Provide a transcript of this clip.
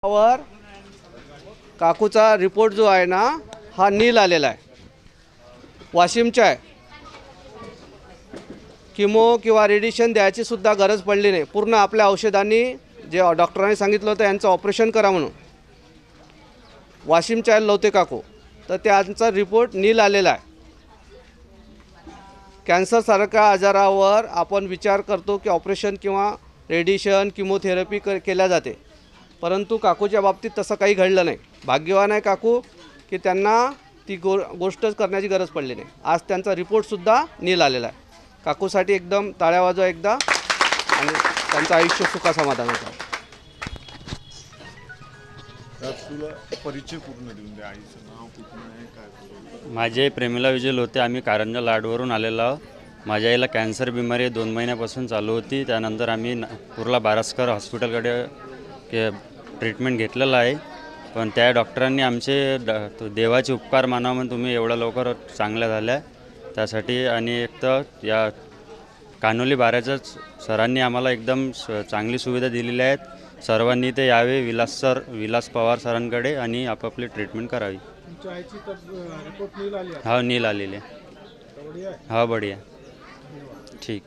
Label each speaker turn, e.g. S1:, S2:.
S1: वर काकूचा रिपोर्ट जो आहे ना हा नील आलेला आहे। वाशिमचा आहे। किमो किंवा रेडिएशन द्यायची सुद्धा गरज पडली नाही। पूर्ण आपल्या औषधांनी जे डॉक्टरांनी सांगितलं होतं यांचं ऑपरेशन करा म्हणून वाशिमचा आहे लवते काकू, तर त्यांचा रिपोर्ट नील आलेला आहे। कॅन्सर सारख्या आजारावर आपण विचार करतो की ऑपरेशन किंवा रेडिएशन किमोथेरपी केल्या जाते, परंतु काकूच्या बाबतीत तसं काही घडलं नाही। भाग्यवान आहे काकू की त्यांना ती गोष्ट करण्याची गरज पडली नाही। आज त्यांचा रिपोर्टसुद्धा नील आलेला आहे। काकूसाठी एकदम टाळ्या वाजवा एकदा, आणि त्यांचं आयुष्य सुखा समाधानाचं आहे।
S2: परिचय पूर्ण देऊन द्या, आईचं नाव कुठून आहे काय?
S3: माझे प्रेमिला विजय लोते, आम्ही कारंजा लाडवरून आलेलो आहोत। माझ्या आईला कॅन्सर बिमारी 2 महिन्यापासून चालू होती। त्यानंतर आम्ही कुर्ला बारस्कर हॉस्पिटलकडे ट्रीटमेंट घेतलेलं आहे, पण त्या डॉक्टरांनी आमचे देवाचे उपकार मानावं म्हणून तुम्ही एवढ्या लवकर चांगल्या झाल्या त्यासाठी, आणि एक तर या कानोली बाराच्या सरांनी आम्हाला एकदम चांगली सुविधा दिलेली आहेत। सर्वांनी ते यावे विलास पवार सरांकडे आणि आपापली ट्रीटमेंट करावी।
S4: रिपोर्ट नील आली आहे?
S3: हा नील आलेली आहे। हा बढिया ठीक।